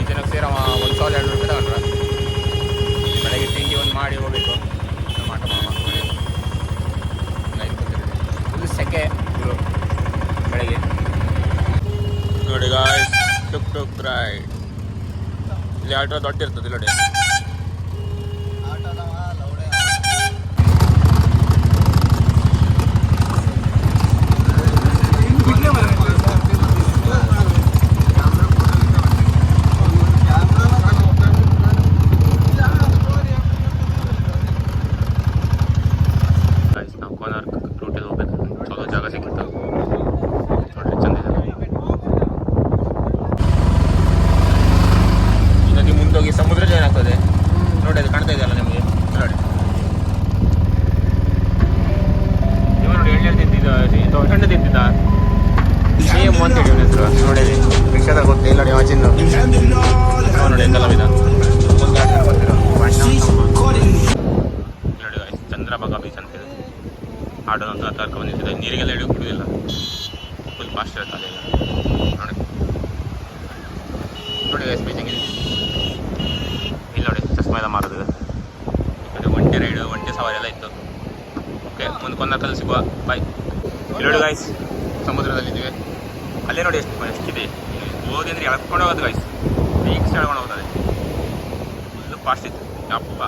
ಜನಕ್ಕೆ ಸೇರ 1,200 ರೂಪಾಯಿ ತಗೊಂಡ್ರ. ಬೆಳಗ್ಗೆ ತಿಂಡಿ ಒಂದು ಮಾಡಿ ಹೋಗ್ಬೇಕು. ಟೊಮಾಟೊ ಮಾಮ ಫುಲ್ ಸೆಕೆ ಇವರು ಬೆಳಗ್ಗೆ ನೋಡಿ ಗಾಯ್ಸ್. ಟುಕ್ ಟುಕ್ ರೈಡ್ ಇಲ್ಲಿ ಆಟೋ ದೊಡ್ಡ ಇರ್ತದೆ ನೋಡಿ. ಸಮುದ್ರ ಜಾಯಿನ್ ಆಗ್ತದೆ ನೋಡಿ. ಅದು ಕಾಣ್ತಾ ಇದೆಯಲ್ಲ ನಿಮಗೆ ನೋಡಿ. ಇವ ನೋಡಿ ಎಣ್ಣೆ ತಿಂತಿದ್ದ ಹಣ್ಣು ತಿಂತಿದ್ದ ಸೇಮ್ ಅಂತೇಳಿ ಅವನ ಹೆಸರು ನೋಡಿ. ರಿಕ್ಷಾದಾಗ ಹೋಗ್ತಾ ಇಲ್ಲ ನೋಡಿ ಆಚಿಂದು ನೋಡಿ ಎಂತೆಲ್ಲ ವಿಧ ನೋಡಿ. ಚಂದ್ರಭಾಗ ಬೀಚ್ ಅಂತಿದೆ. ಆಡೋದಂತ ಕರ್ಕೊಂಡು ಬಂದಿದ್ದೆ. ನೀರಿಗೆಲ್ಲ ಹಿಡಿದು ಕುಡಿಯೋದಿಲ್ಲ, ಫುಲ್ ಫಾಸ್ಟ್ ಇರುತ್ತೆ ಅಲ್ಲೆಲ್ಲ ನೋಡಿ. ನೋಡಿ ಗೈಸ್ ಬೀಚ್ ಹೆಂಗಿದೆ ಇಲ್ಲಿ ನೋಡಿ. ಚಸ್ಮಾ ಎಲ್ಲ ಮಾರೋದಿದೆ. ಈ ಒಂಟೆ ರೈಡು ಒಂಟೆ ಸವಾರಿ ಎಲ್ಲ ಇತ್ತು. ಓಕೆ ಮುಂದೆ ಕೊಂದಕಲ್ಲಿ ಸಿಗುವ ಬಾಯ್. ಇಲ್ಲಿ ನೋಡಿ ಗೈಸ್ ಸಮುದ್ರದಲ್ಲಿದ್ದೀವಿ. ಅಲ್ಲೇ ನೋಡಿ ಎಷ್ಟಿದೆ. ಹೋಗಿ ಅಂದರೆ ಎಳ್ಕೊಂಡು ಹೋಗೋದು ಗೈಸ್. ವೀಕ್ಸ್ ಎಳ್ಕೊಂಡು ಹೋಗ್ತದೆ. ಫುಲ್ಲು ಫಾಸ್ಟ್ ಇತ್ತು. ಯಪ್ಪ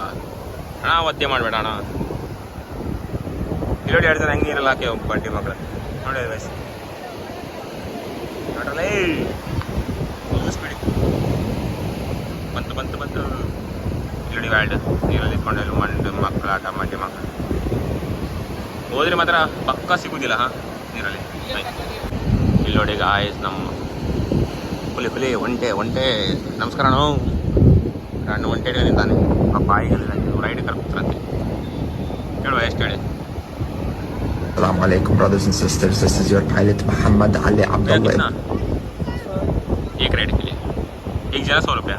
ಹಣ ಒದ್ದೆ ಮಾಡಬೇಡ ಅಣ್ಣ. ಇಲ್ಲಿ ನೋಡಿ 2 ಜನ ಹೆಂಗೆ ನೀರಲ್ಲಿ ಹಾಕಿ ಬಡ್ಡಿ ಮಕ್ಕಳು ನೋಡಿ ಗೈಸ್. ನೋಡ್ರಲ್ಲ ಫುಲ್ ಸ್ಪೀಡ್ ಇತ್ತು. ಬಂತು ಇಲ್ಲಿ ವ್ಯಾಲ್ಡ್ ನೀರಲ್ಲಿ ಇಟ್ಕೊಂಡು ಮಂಡು ಮಕ್ಕಳು ಆಟ ಮಂಡಿ ಮಕ್ಕಳು ಹೋದ್ರೆ ಮಾತ್ರ ಪಕ್ಕ ಸಿಗುದಿಲ್ಲ ನೀರಲ್ಲಿ. ಇಲ್ಲಿ ನೋಡಿ ಗಾಯ್ಸ್ ನಮ್ಮ ಹುಲಿ ಒಂಟೆ ನಮಸ್ಕಾರ. ನಾನು ಒಂಟೆ ಹಿಡಿಯೋದಿದ್ದಾನೆ ಆ ಬಾಯಿಗೆಲ್ಲ ರೈಡ್ ಕರ್ಕೊತಾರಂತೆ. ಕೇಳುವ ಎಷ್ಟು ಹೇಳಿ. Assalamu alaikum brothers and sisters, this is your pilot Muhammad Ali Abdullah. एक राइड के लिए एक जन 100 रुपया.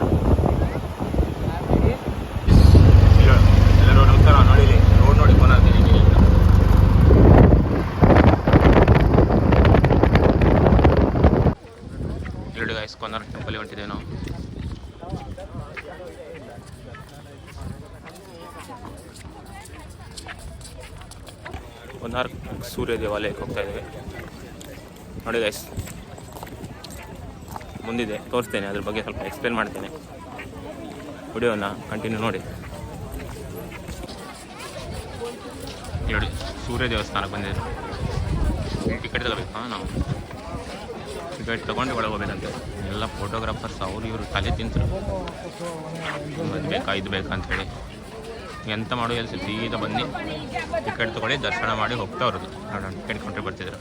ರೋಡ್ ಉತ್ತರ ನೋಡಿ. ರೋಡ್ ನೋಡಿ ಕೊನಾಗ್ತೀನಿ ಎರಡು ಗೈಸ್. ಕೊನಾರ್ಕ್ ಟೆಂಪಲ್ ಹೊಂಟಿದ್ದೇವೆ ನಾವು. ಕೊನಾರ್ಕ್ ಸೂರ್ಯ ದೇವಾಲಯಕ್ಕೆ ಹೋಗ್ತಾ ಇದ್ದೇವೆ ನೋಡಿ ಗೈಸ್. ಮುಂದಿದೆ ತೋರಿಸ್ತೇನೆ, ಅದ್ರ ಬಗ್ಗೆ ಸ್ವಲ್ಪ ಎಕ್ಸ್ಪ್ಲೇನ್ ಮಾಡ್ತೇನೆ. ವಿಡಿಯೋನ ಕಂಟಿನ್ಯೂ ನೋಡಿ. ನೋಡಿ ಸೂರ್ಯ ದೇವಸ್ಥಾನಕ್ಕೆ ಬಂದಿದ್ರು. ಟಿಕೆಟ್ ತಗೋಬೇಕು ನಾವು. ಟಿಕೆಟ್ ತೊಗೊಂಡು ಒಳಗೆ ಹೋಗ್ಬೇಕಂತೆ. ಎಲ್ಲ ಫೋಟೋಗ್ರಾಫರ್ಸ್ ಅವರು ಇವರು ತಲೆ ತಿಂತರು. ಅದು ಬೇಕಾ ಇದು ಬೇಕಾ ಅಂಥೇಳಿ. ಎಂತ ಮಾಡೋ ಎಲ್ಲಿ ಸೀದಾ ಬನ್ನಿ ಟಿಕೆಟ್ ತೊಗೊಳ್ಳಿ ದರ್ಶನ ಮಾಡಿ ಹೋಗ್ತಾ ಅವ್ರದ್ದು. ನೋಡೋಣ ಟಿಕೆಟ್ ಕೌಂಟ್ರಿಗೆ ಬರ್ತಿದ್ರು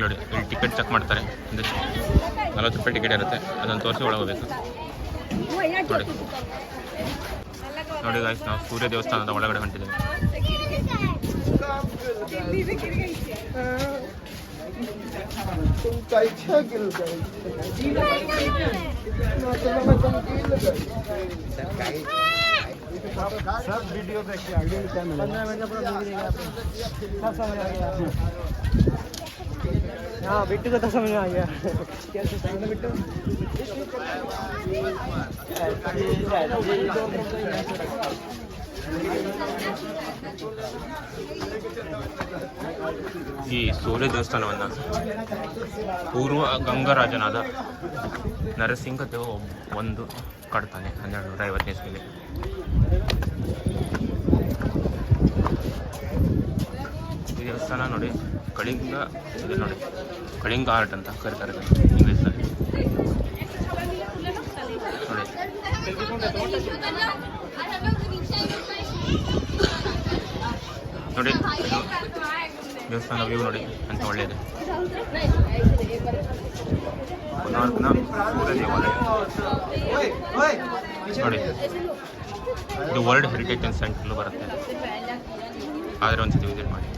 ನೋಡಿ. ಇಲ್ಲಿ ಟಿಕೆಟ್ ಚೆಕ್ ಮಾಡ್ತಾರೆ. 40 ರೂಪಾಯಿ ಟಿಕೆಟ್ ಇರುತ್ತೆ. ಅದನ್ನು ತೋರಿಸಿ ಒಳಗೆ ಹೋಗ್ಬೇಕು ನೋಡಿ. ನೋಡಿ ಗಾಯ್ಸ್ ನಾವು ಸೂರ್ಯ ದೇವಸ್ಥಾನದ ಒಳಗಡೆ ಹೊಂಟಿದ್ದೇವೆ. हाँ बिट्टू को तो समझ में आ गया. बिट्टू ಈ ಸೂರ್ಯ ದೇವಸ್ಥಾನವನ್ನು ಪೂರ್ವ ಗಂಗರಾಜನಾದ ನರಸಿಂಹದೇವ ಒಂದು ಕಟ್ತಾನೆ 1250ನೇ ಇಸ್ವಿಯಲ್ಲಿ. ಈ ದೇವಸ್ಥಾನ ನೋಡಿ ಕಳಿಂಗ ಇದೆ ನೋಡಿ. ಕಳಿಂಗ ಆರ್ಟ್ ಅಂತ ಕರೀತಾರೆ ಇಂಗ್ಲೀಷ್ನಲ್ಲಿ ನೋಡಿ. ನೋಡಿ ದೇವಸ್ಥಾನ ವ್ಯೂ ನೋಡಿ ಅಂತ ಒಳ್ಳೆಯದು. ಕೊನಾರ್ಕ್ನ ಸೂರ್ಯ ದೇವಾಲಯ ನೋಡಿ. ಇದು ವರ್ಲ್ಡ್ ಹೆರಿಟೇಜ್ ಸೆಂಟ್ರಲ್ಲೂ ಬರುತ್ತೆ. ಆದರೆ ಒಂದ್ಸತಿ ವಿಸಿಟ್ ಮಾಡಿ.